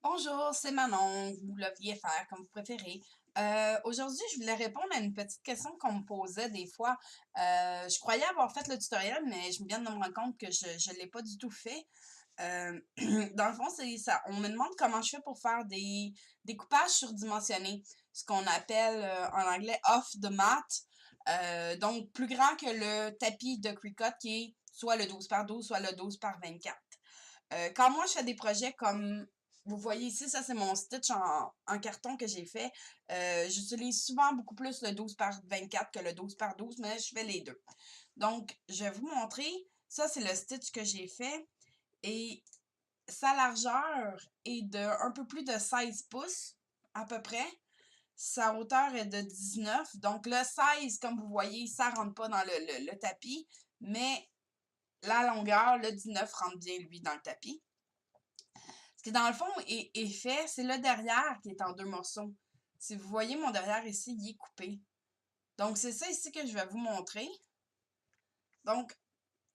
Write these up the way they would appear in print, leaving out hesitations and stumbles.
Bonjour, c'est Manon. Vous l'aviez faire comme vous préférez. Aujourd'hui, je voulais répondre à une petite question qu'on me posait des fois. Je croyais avoir fait le tutoriel, mais je viens de me rendre compte que je l'ai pas du tout fait. Dans le fond, c'est ça. On me demande comment je fais pour faire des découpages surdimensionnés, ce qu'on appelle en anglais off the mat. Donc, plus grand que le tapis de Cricut qui est soit le 12 par 12, soit le 12 par 24. Quand moi, je fais des projets comme vous voyez ici, ça c'est mon stitch en carton que j'ai fait. J'utilise souvent beaucoup plus le 12 par 24 que le 12 par 12, mais je fais les deux. Donc, je vais vous montrer. Ça, c'est le stitch que j'ai fait. Et sa largeur est de un peu plus de 16 pouces, à peu près. Sa hauteur est de 19. Donc, le 16, comme vous voyez, ça rentre pas dans le tapis. Mais la longueur, le 19 rentre bien, lui, dans le tapis. Ce qui, dans le fond, est fait, c'est le derrière qui est en deux morceaux. Si vous voyez mon derrière ici, il est coupé. Donc, c'est ça ici que je vais vous montrer. Donc,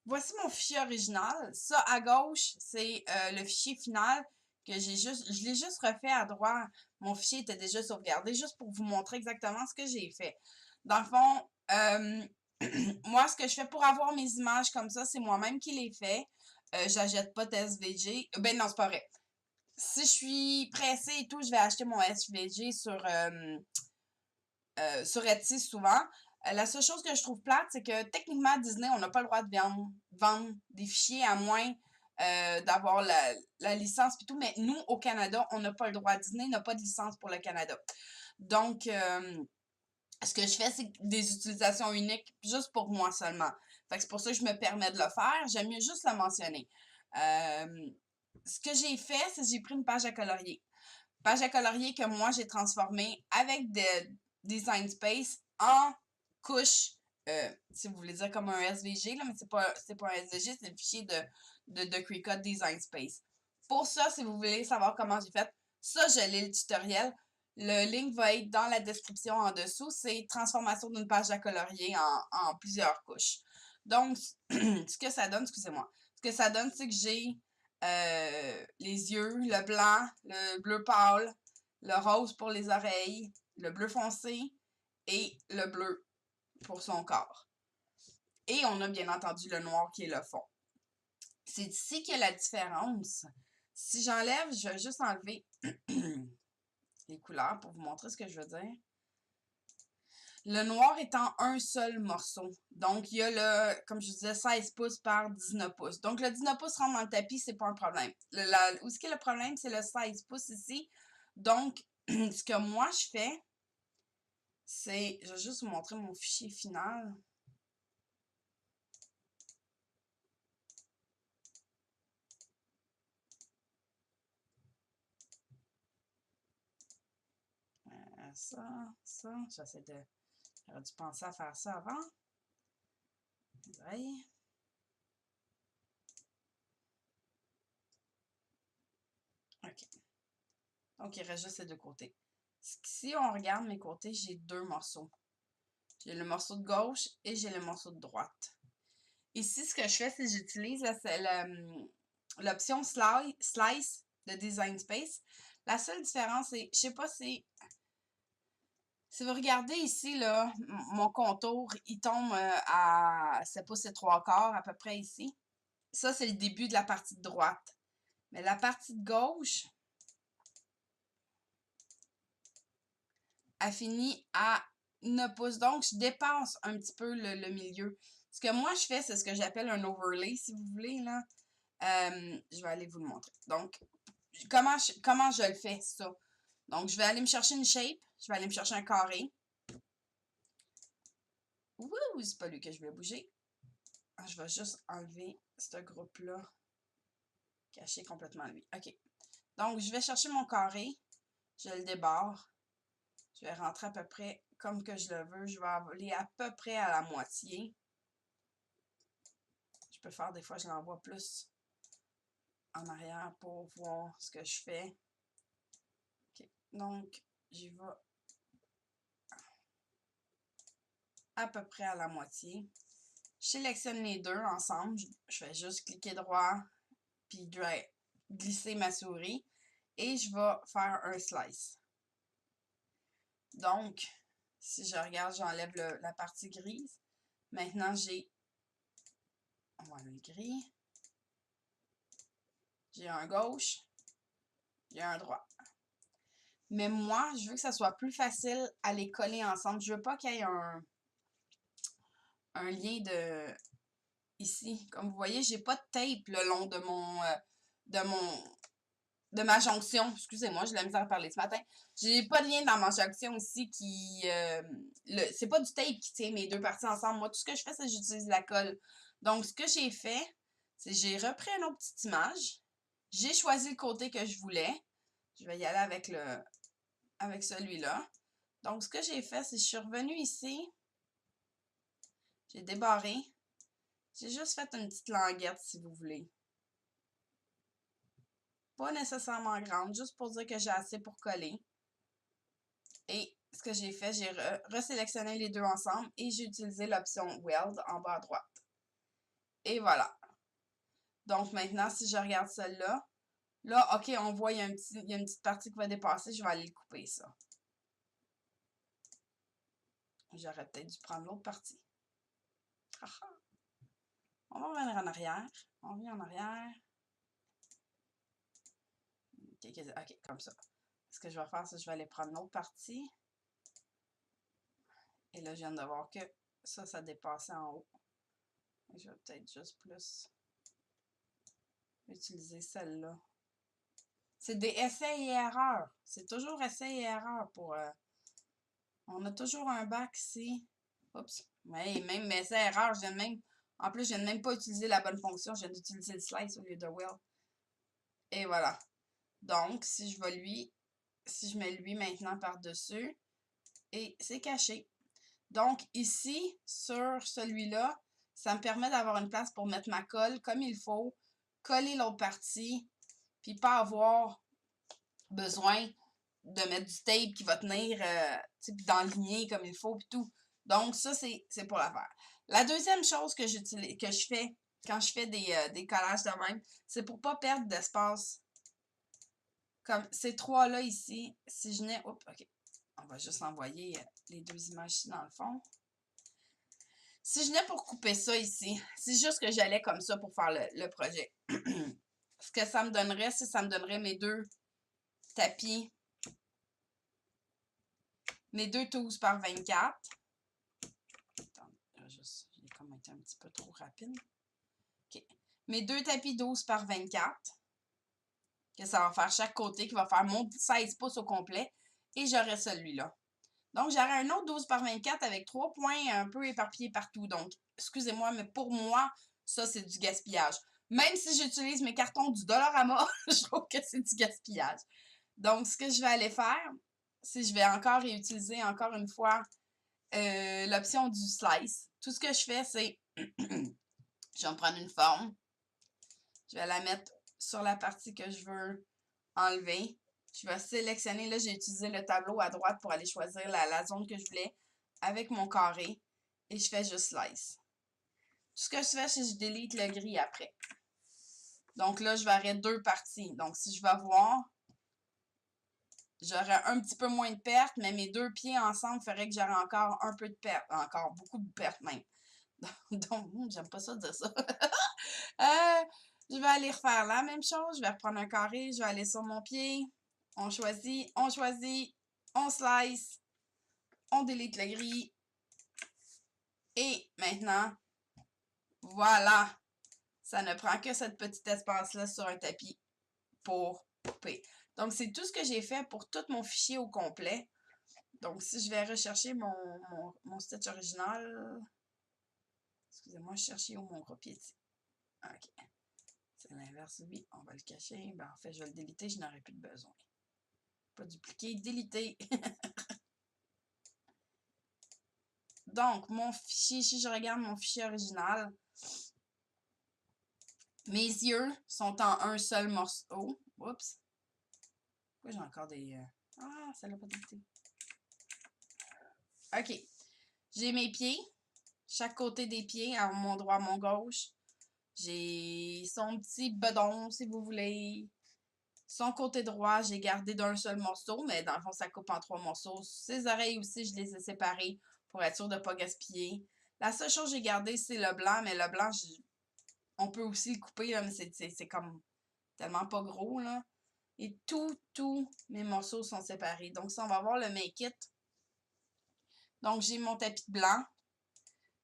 voici mon fichier original. Ça, à gauche, c'est le fichier final que je l'ai juste refait à droite. Mon fichier était déjà sauvegardé, juste pour vous montrer exactement ce que j'ai fait. Dans le fond, moi, ce que je fais pour avoir mes images comme ça, c'est moi-même qui les fais. J'achète pas de SVG. Ben non, c'est pas vrai. Si je suis pressée et tout, je vais acheter mon SVG sur Etsy souvent. La seule chose que je trouve plate, c'est que techniquement, à Disney, on n'a pas le droit de vendre des fichiers à moins d'avoir la licence et tout. Mais nous, au Canada, on n'a pas le droit. Disney n'a pas de licence pour le Canada. Donc, ce que je fais, c'est des utilisations uniques juste pour moi seulement. Fait que c'est pour ça que je me permets de le faire. J'aime mieux juste le mentionner. Ce que j'ai fait, c'est que j'ai pris une page à colorier. Page à colorier que moi, j'ai transformée avec de Design Space en couche, si vous voulez dire comme un SVG, là, mais c'est pas un SVG, c'est le fichier de Cricut Design Space. Pour ça, si vous voulez savoir comment j'ai fait, ça, je lis le tutoriel. Le link va être dans la description en dessous. C'est transformation d'une page à colorier en plusieurs couches. Donc, ce que ça donne, excusez-moi, ce que ça donne, c'est que j'ai les yeux, le blanc, le bleu pâle, le rose pour les oreilles, le bleu foncé et le bleu pour son corps. Et on a bien entendu le noir qui est le fond. C'est ici qu'il y a la différence. Si j'enlève, je vais juste enlever les couleurs pour vous montrer ce que je veux dire. Le noir est en un seul morceau. Donc, il y a le, comme je vous disais, 16 pouces par 19 pouces. Donc, le 19 pouces rentre dans le tapis, c'est pas un problème. Où est-ce que le problème, c'est le 16 pouces ici. Donc, ce que moi, je fais, c'est, je vais juste vous montrer mon fichier final. Ça, j'essaie de, j'aurais dû penser à faire ça avant. Les oreilles. OK. Donc, il reste juste ces deux côtés. Si on regarde mes côtés, j'ai deux morceaux. J'ai le morceau de gauche et j'ai le morceau de droite. Ici, ce que je fais, c'est que j'utilise l'option Slice de Design Space. La seule différence, c'est, je sais pas si vous regardez ici, là, mon contour, il tombe à 7 pouces et 3/4, à peu près ici. Ça, c'est le début de la partie de droite. Mais la partie de gauche, elle finit à 9 pouces. Donc, je dépasse un petit peu le milieu. Ce que moi, je fais, c'est ce que j'appelle un overlay, si vous voulez, là. Je vais aller vous le montrer. Donc, comment je le fais, ça? Donc, je vais aller me chercher une shape. Je vais aller me chercher un carré. Ouh, c'est pas lui que je vais bouger. Je vais juste enlever ce groupe-là. Cacher complètement lui. OK. Donc, je vais chercher mon carré. Je le débarre. Je vais rentrer à peu près comme que je le veux. Je vais aller à peu près à la moitié. Je peux faire des fois, je l'envoie plus en arrière pour voir ce que je fais. OK. Donc, j'y vais à peu près à la moitié. Je sélectionne les deux ensemble. Je vais juste cliquer droit puis glisser ma souris. et je vais faire un slice. Donc, si je regarde, j'enlève la partie grise. Maintenant, on va le gris. J'ai un gauche, j'ai un droit. Mais moi, je veux que ça soit plus facile à les coller ensemble. Je veux pas qu'il y ait un lien ici. Comme vous voyez, j'ai pas de tape le long de ma jonction. Excusez-moi, j'ai la misère à parler ce matin. J'ai pas de lien dans ma jonction ici qui... c'est pas du tape qui tient mes deux parties ensemble. Moi, tout ce que je fais, c'est que j'utilise la colle. Donc, ce que j'ai fait, c'est que j'ai repris une autre petite image. J'ai choisi le côté que je voulais. Je vais y aller avec celui-là. Donc, ce que j'ai fait, c'est que je suis revenue ici. J'ai débarré. J'ai juste fait une petite languette, si vous voulez. Pas nécessairement grande, juste pour dire que j'ai assez pour coller. Et ce que j'ai fait, j'ai resélectionné les deux ensemble et j'ai utilisé l'option Weld en bas à droite. Et voilà. Donc maintenant, si je regarde celle-là, là, OK, on voit, il y a une petite partie qui va dépasser. Je vais aller le couper, ça. J'aurais peut-être dû prendre l'autre partie. On va revenir en arrière. On revient en arrière. OK, comme ça. Ce que je vais faire, c'est que je vais aller prendre l'autre partie. Et là, je viens de voir que ça dépassait en haut. Je vais peut-être juste plus utiliser celle-là. C'est des essais et erreurs. C'est toujours essais et erreurs pour... on a toujours un bac ici. Oups. Mais même essais et erreurs, je viens même... En plus, je viens même pas utiliser la bonne fonction. Je viens d'utiliser le slice au lieu de weld. Et voilà. Donc, si je mets lui maintenant par-dessus, et c'est caché. Donc, ici, sur celui-là, ça me permet d'avoir une place pour mettre ma colle comme il faut, coller l'autre partie, puis pas avoir besoin de mettre du tape qui va tenir, puis d'enligner comme il faut, puis tout. Donc, ça, c'est pour la faire. La deuxième chose que je fais quand je fais des collages de même, c'est pour pas perdre d'espace. Comme ces trois-là ici, si je n'ai... Oups, OK. On va juste envoyer les deux images ici dans le fond. Si je venais pour couper ça ici, c'est juste que j'allais comme ça pour faire le projet. Ce que ça me donnerait, c'est ça me donnerait mes deux tapis, mes deux 12 par 24. Attends, j'ai comme été un petit peu trop rapide. OK. Mes deux tapis 12 par 24. Que ça va faire chaque côté, qui va faire mon 16 pouces au complet. Et j'aurai celui-là. Donc, j'aurai un autre 12 par 24 avec 3 points un peu éparpillés partout. Donc, excusez-moi, mais pour moi, ça, c'est du gaspillage. Même si j'utilise mes cartons du Dollarama, je trouve que c'est du gaspillage. Donc, ce que je vais aller faire, c'est que je vais encore réutiliser encore une fois l'option du slice. Tout ce que je fais, c'est je vais me prendre une forme. Je vais la mettre sur la partie que je veux enlever. Je vais sélectionner, là, j'ai utilisé le tableau à droite pour aller choisir la zone que je voulais avec mon carré. Et je fais juste slice. Tout ce que je fais, c'est que je délite le gris après. Donc là, je vais arrêter deux parties. Donc, si je vais voir, j'aurais un petit peu moins de perte, mais mes deux pieds ensemble feraient que j'aurais encore un peu de perte. Encore beaucoup de perte même. Donc, j'aime pas ça dire ça. Je vais aller refaire la même chose. Je vais reprendre un carré. Je vais aller sur mon pied. On choisit, on slice, on délite le gris. Et maintenant, voilà, ça ne prend que ce petit espace-là sur un tapis pour couper. Donc, c'est tout ce que j'ai fait pour tout mon fichier au complet. Donc, si je vais rechercher mon stitch original, excusez-moi, je cherchais où mon gros pied ici. OK. C'est l'inverse, lui. On va le cacher. Ben, en fait, je vais le déliter, je n'aurai plus de besoin. Pas dupliquer, déliter. Donc, mon fichier, si je regarde mon fichier original, mes yeux sont en un seul morceau. Oups. Pourquoi j'ai encore des... Ah, ça l'a pas délité. OK. J'ai mes pieds. Chaque côté des pieds, à mon droit, mon gauche. J'ai son petit bedon, si vous voulez. Son côté droit, j'ai gardé d'un seul morceau, mais dans le fond, ça coupe en 3 morceaux. Ses oreilles aussi, je les ai séparées pour être sûr de ne pas gaspiller. La seule chose que j'ai gardée, c'est le blanc, mais le blanc, on peut aussi le couper, là, mais c'est comme tellement pas gros, là. Et tous mes morceaux sont séparés. Donc, ça, on va voir le make it. Donc, j'ai mon tapis de blanc.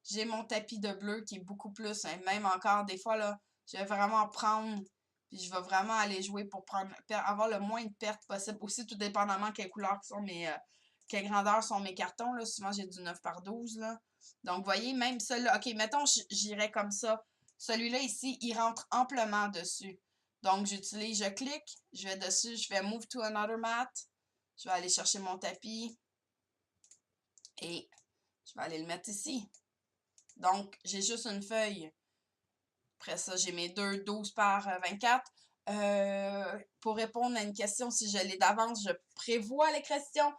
J'ai mon tapis de bleu qui est beaucoup plus, hein, même encore, des fois, là, je vais vraiment prendre, puis je vais vraiment aller jouer pour avoir le moins de pertes possible. Aussi, tout dépendamment quelle couleur sont quelle grandeur sont mes cartons, là. Souvent, j'ai du 9 par 12, là. Donc, vous voyez, même celui-là, OK, mettons, j'irais comme ça. Celui-là, ici, il rentre amplement dessus. Donc, je clique, je vais dessus, je fais Move to another mat. Je vais aller chercher mon tapis et je vais aller le mettre ici. Donc, j'ai juste une feuille. Après ça, j'ai mes deux 12 par 24. Pour répondre à une question, si je l'ai d'avance, je prévois les questions.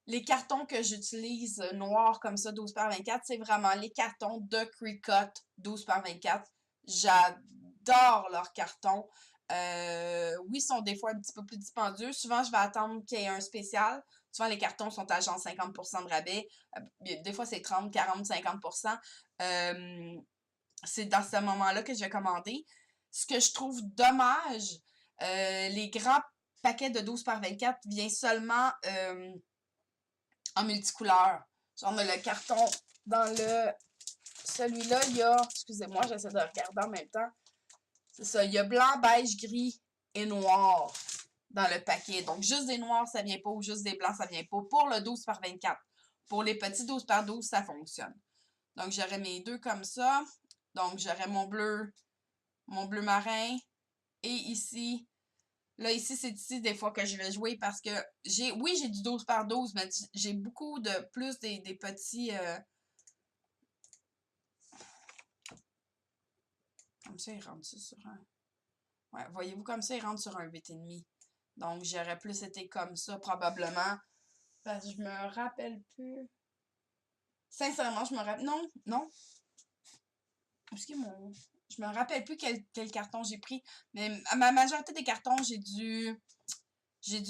Les cartons que j'utilise noirs comme ça, 12 par 24, c'est vraiment les cartons de Cricut 12 par 24. J'adore leurs cartons. Oui, ils sont des fois un petit peu plus dispendieux. Souvent, je vais attendre qu'il y ait un spécial. Souvent, les cartons sont à genre 50% de rabais. Des fois, c'est 30, 40, 50%. C'est dans ce moment-là que je vais commander. Ce que je trouve dommage, les grands paquets de 12 par 24 viennent seulement en multicouleur. Genre, le carton dans le... Celui-là, il y a... Excusez-moi, j'essaie de regarder en même temps. C'est ça, il y a blanc, beige, gris et noir dans le paquet. Donc, juste des noirs, ça vient pas, ou juste des blancs, ça vient pas. Pour le 12 par 24. Pour les petits 12 par 12, ça fonctionne. Donc, j'aurais mes deux comme ça. Donc, j'aurais mon bleu marin. Et ici, là, ici, c'est ici des fois que je vais jouer parce que oui, j'ai du 12 par 12, mais j'ai beaucoup de plus des petits... Comme ça, il rentre sur un... Ouais, voyez-vous, comme ça, il rentre sur un 8,5. Donc, j'aurais plus été comme ça, probablement. Parce que je me rappelle plus. Sincèrement, je me rappelle... Non, non. Est-ce que mon... Je me rappelle plus quel carton j'ai pris. Mais à ma majorité des cartons, j'ai du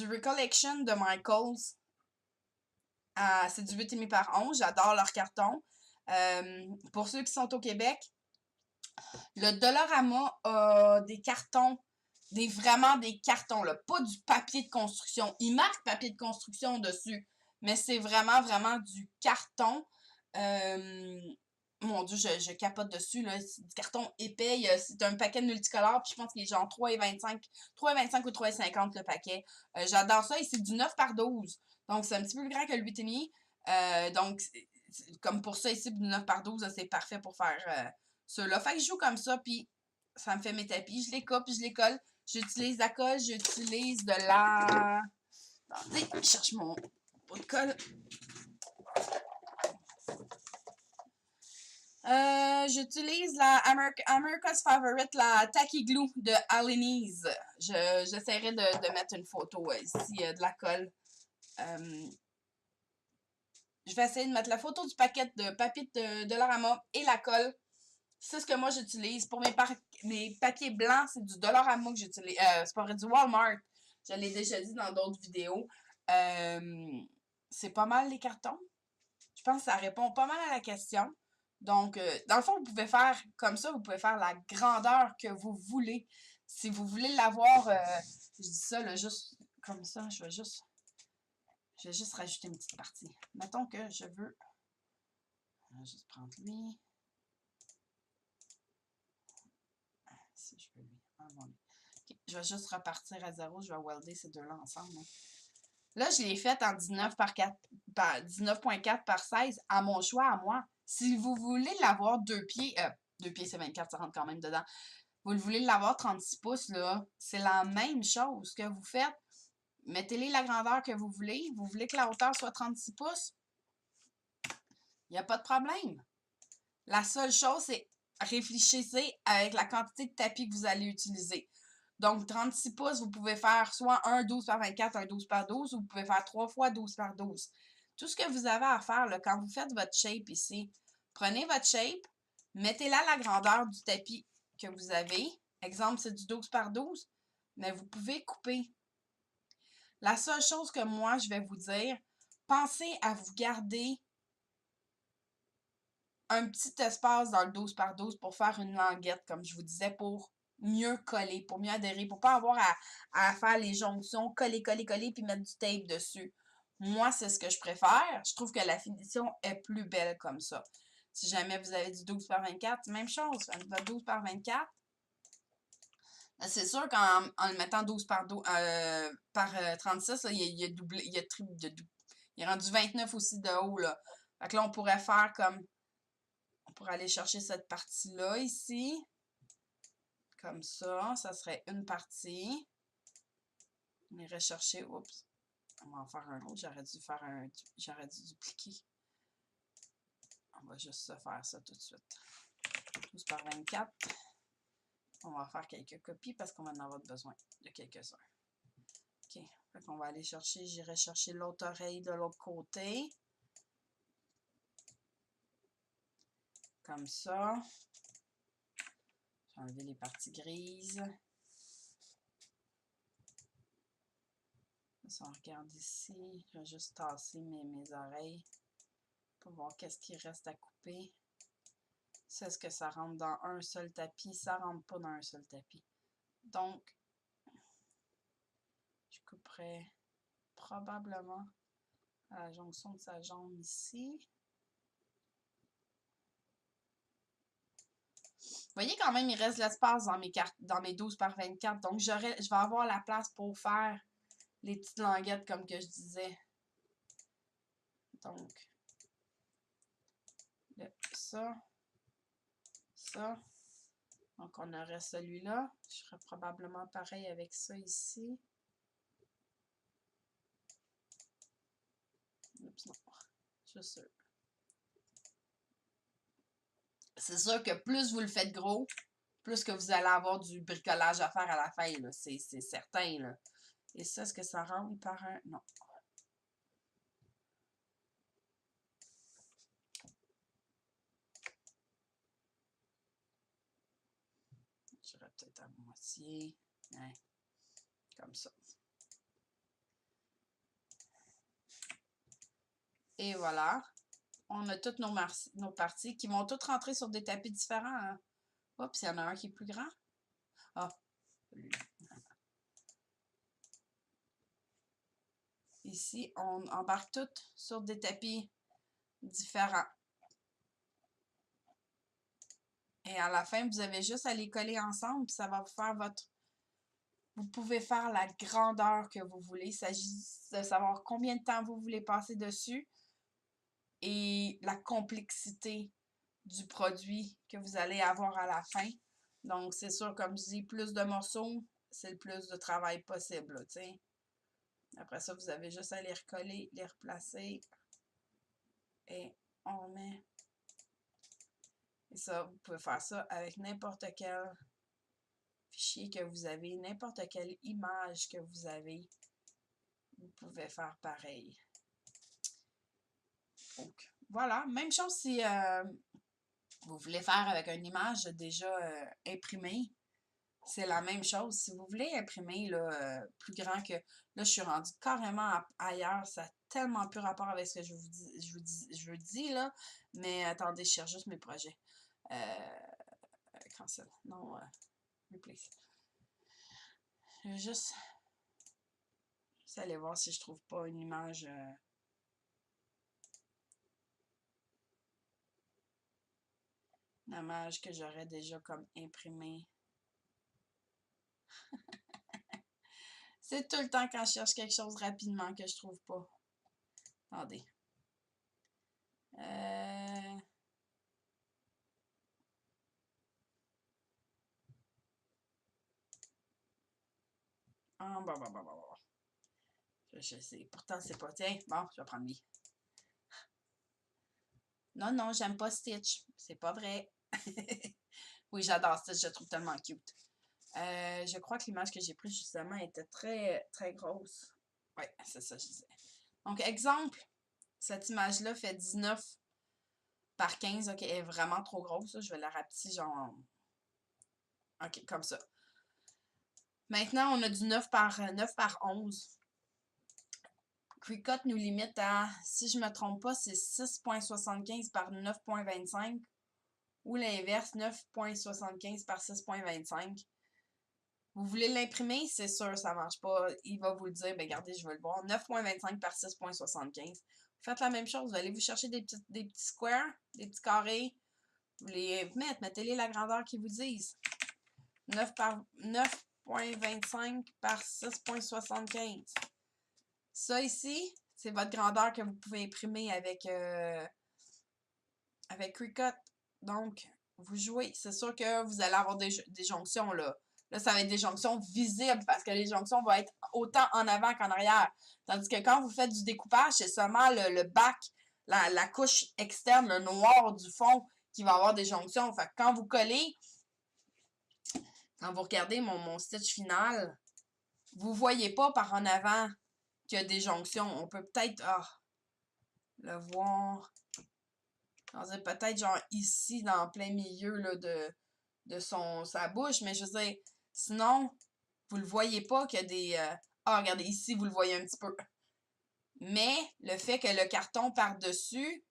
Recollection de Michaels. C'est du 8,5 par 11. J'adore leurs cartons. Pour ceux qui sont au Québec, le Dollarama a des cartons, vraiment des cartons, là, pas du papier de construction. Il marque papier de construction dessus, mais c'est vraiment, vraiment du carton. Mon Dieu, je capote dessus, là. C'est du carton épais. C'est un paquet de multicolores, puis je pense qu'il est genre 3,25 ou 3,50 le paquet. J'adore ça, et c'est du 9 par 12. Donc, c'est un petit peu plus grand que le 8,5. Donc, comme pour ça, ici, du 9 par 12, c'est parfait pour faire ceux-là. Fait que je joue comme ça, puis ça me fait mes tapis. Je les coupe, je les colle. J'utilise la colle, j'utilise de la... Attendez, je cherche mon pot de colle. J'utilise la America's Favorite, la Tacky Glue de Allenese. J'essaierai de mettre une photo ici de la colle. Je vais essayer de mettre la photo du paquet de papier de Dollarama et la colle. C'est ce que moi j'utilise. Pour mes papiers blancs, c'est du Dollarama que j'utilise. C'est pas vrai, du Walmart. Je l'ai déjà dit dans d'autres vidéos. C'est pas mal les cartons. Je pense que ça répond pas mal à la question. Donc, dans le fond, vous pouvez faire comme ça, vous pouvez faire la grandeur que vous voulez. Si vous voulez l'avoir, je dis ça là, juste comme ça, je vais juste rajouter une petite partie. Mettons que je veux juste prendre lui. Si je peux lui. Okay. Je vais juste repartir à zéro, je vais welder ces deux-là ensemble. Hein. Là, je l'ai faite en 19.4 par 16 à mon choix, à moi. Si vous voulez l'avoir 2 pieds, 2 pieds c'est 24, ça rentre quand même dedans. Vous voulez l'avoir 36 pouces, là, c'est la même chose que vous faites. Mettez-les la grandeur que vous voulez. Vous voulez que la hauteur soit 36 pouces? Il n'y a pas de problème. La seule chose, c'est réfléchissez avec la quantité de tapis que vous allez utiliser. Donc, 36 pouces, vous pouvez faire soit un 12 par 24, un 12 par 12, ou vous pouvez faire 3 fois 12 par 12. Tout ce que vous avez à faire, là, quand vous faites votre shape ici, prenez votre shape, mettez-la à la grandeur du tapis que vous avez. Exemple, c'est du 12 par 12. mais vous pouvez couper. La seule chose que moi, je vais vous dire, pensez à vous garder un petit espace dans le 12 par 12 pour faire une languette, comme je vous disais, pour mieux coller, pour mieux adhérer, pour pas avoir à faire les jonctions, coller, coller, coller, puis mettre du tape dessus. Moi, c'est ce que je préfère. Je trouve que la finition est plus belle comme ça. Si jamais vous avez du 12 par 24, même chose, votre 12 par 24. C'est sûr qu'en le mettant 12 par 12, par 36, là, il a doublé, il est rendu 29 aussi de haut, là. Fait que là, on pourrait faire comme, on pourrait aller chercher cette partie-là ici. Comme ça serait une partie. On irait chercher, oups, on va en faire un autre, j'aurais dû dupliquer. On va juste se faire ça tout de suite. 12 par 24. On va faire quelques copies parce qu'on va en avoir besoin de quelques-uns. OK. Fait qu'on va aller chercher, j'irai chercher l'autre oreille de l'autre côté. Comme ça. J'ai enlevé les parties grises. Si on regarde ici, je vais juste tasser mes oreilles pour voir qu'est-ce qui reste à couper. C'est ce que ça rentre dans un seul tapis. Ça rentre pas dans un seul tapis. Donc, je couperai probablement à la jonction de sa jambe ici. Vous voyez quand même, il reste de l'espace dans mes 12 par 24. Donc, je vais avoir la place pour faire les petites languettes comme que je disais. Donc, ça. Donc, on aurait celui-là. Je ferais probablement pareil avec ça ici. Oups, non. Juste sûr. C'est sûr que plus vous le faites gros, plus que vous allez avoir du bricolage à faire à la fin. C'est certain. Là. Et ça, est-ce que ça rentre par un... Non. J'irais peut-être à moitié. Ouais. Comme ça. Et voilà. On a toutes nos parties qui vont toutes rentrer sur des tapis différents. Hein. Oups, il y en a un qui est plus grand. Ah, celui-là. Ici, on embarque toutes sur des tapis différents. Et à la fin, vous avez juste à les coller ensemble, puis ça va vous faire votre... Vous pouvez faire la grandeur que vous voulez. Il s'agit de savoir combien de temps vous voulez passer dessus et la complexité du produit que vous allez avoir à la fin. Donc, c'est sûr, comme je dis, plus de morceaux, c'est le plus de travail possible, tu sais. Après ça, vous avez juste à les recoller, les replacer. Et on remet. Et ça, vous pouvez faire ça avec n'importe quel fichier que vous avez, n'importe quelle image que vous avez. Vous pouvez faire pareil. Donc, voilà. Même chose si vous voulez faire avec une image déjà imprimée. C'est la même chose. Si vous voulez imprimer là, plus grand que... Là, je suis rendue carrément ailleurs. Ça n'a tellement plus rapport avec ce que je vous dis là. Mais attendez, je cherche juste mes projets. Cancel. Non, replace. Je vais juste aller voir si je trouve pas une image... une image que j'aurais déjà comme imprimée. C'est tout le temps quand je cherche quelque chose rapidement que je trouve pas. Attendez. Ah, bon. Je sais. Pourtant, c'est pas... Tiens, bon, je vais prendre lui. Non, j'aime pas Stitch. C'est pas vrai. Oui, j'adore Stitch. Je le trouve tellement cute. Je crois que l'image que j'ai prise, justement, était très, très grosse. Oui, c'est ça, je disais. Donc, exemple, cette image-là fait 19 par 15. OK, elle est vraiment trop grosse. Là. Je vais la rapetisser, genre... OK, comme ça. Maintenant, on a du 9 par 11. Cricut nous limite à, si je ne me trompe pas, c'est 6,75 par 9,25 ou l'inverse, 9,75 par 6,25. Vous voulez l'imprimer, c'est sûr, ça ne marche pas. Il va vous le dire, ben regardez, je veux le voir. 9,25 par 6,75. Vous faites la même chose, vous allez vous chercher des petits squares, des petits carrés. Vous les mettez-les la grandeur qu'ils vous disent. 9,25 par 6,75. Ça ici, c'est votre grandeur que vous pouvez imprimer avec Cricut. Donc, vous jouez. C'est sûr que vous allez avoir des jonctions, là. Là, ça va être des jonctions visibles parce que les jonctions vont être autant en avant qu'en arrière. Tandis que quand vous faites du découpage, c'est seulement le bac, la couche externe, le noir du fond qui va avoir des jonctions. Fait que quand vous collez, quand vous regardez mon stitch final, vous voyez pas par en avant qu'il y a des jonctions. On peut peut-être le voir. Peut-être genre ici, dans plein milieu là, de sa bouche. Mais je veux dire, sinon, vous le voyez pas qu'il y a des... regardez, ici, vous le voyez un petit peu. Mais le fait que le carton par-dessus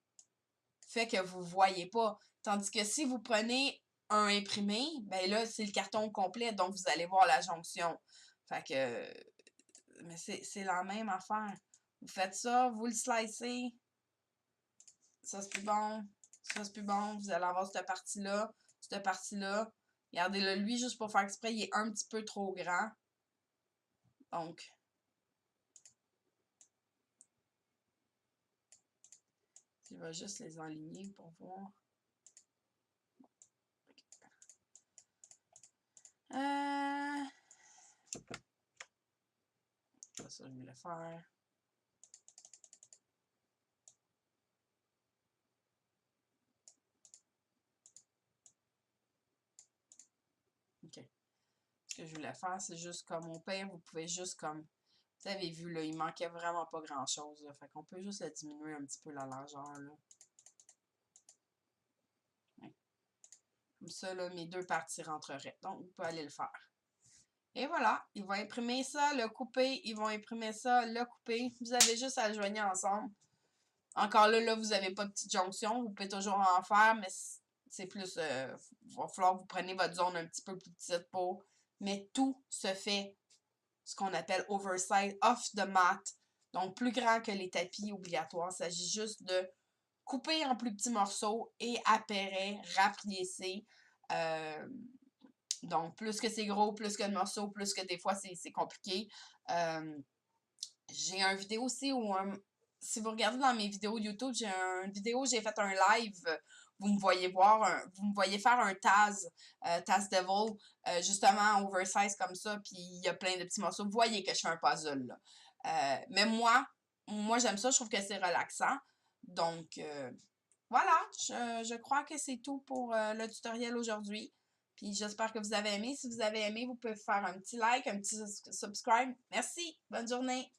fait que vous voyez pas. Tandis que si vous prenez un imprimé, ben là, c'est le carton complet, donc vous allez voir la jonction. Fait que... Mais c'est la même affaire. Vous faites ça, vous le slicez. Ça, c'est plus bon. Ça, c'est plus bon. Vous allez avoir cette partie-là. Cette partie-là. Regardez-le, lui, juste pour faire exprès, il est un petit peu trop grand. Donc, il va juste les enligner pour voir. Ça, je voulais faire. OK. Ce que je voulais faire, c'est juste comme au pire, vous pouvez juste comme... Vous avez vu, là, il manquait vraiment pas grand-chose. Fait qu'on peut juste le diminuer un petit peu la largeur, là. Ouais. Comme ça, là, mes deux parties rentreraient. Donc, vous pouvez aller le faire. Et voilà, ils vont imprimer ça, le couper, ils vont imprimer ça, le couper. Vous avez juste à le joigner ensemble. Encore là, vous n'avez pas de petite jonction. Vous pouvez toujours en faire, mais c'est plus... il va falloir que vous preniez votre zone un petit peu plus petite pour... Mais tout se fait ce qu'on appelle oversize, off the mat. Donc, plus grand que les tapis obligatoires. Il s'agit juste de couper en plus petits morceaux et après, rapiécer. Donc, plus que c'est gros, plus que le morceau, plus que des fois, c'est compliqué. J'ai une vidéo aussi où, si vous regardez dans mes vidéos YouTube, j'ai une vidéo où j'ai fait un live. Vous me voyez vous me voyez faire un Taz Devil, justement oversize comme ça, puis il y a plein de petits morceaux. Vous voyez que je fais un puzzle, là. Mais moi j'aime ça, je trouve que c'est relaxant. Donc, voilà, je crois que c'est tout pour le tutoriel aujourd'hui. Puis j'espère que vous avez aimé. Si vous avez aimé, vous pouvez faire un petit like, un petit subscribe. Merci, bonne journée.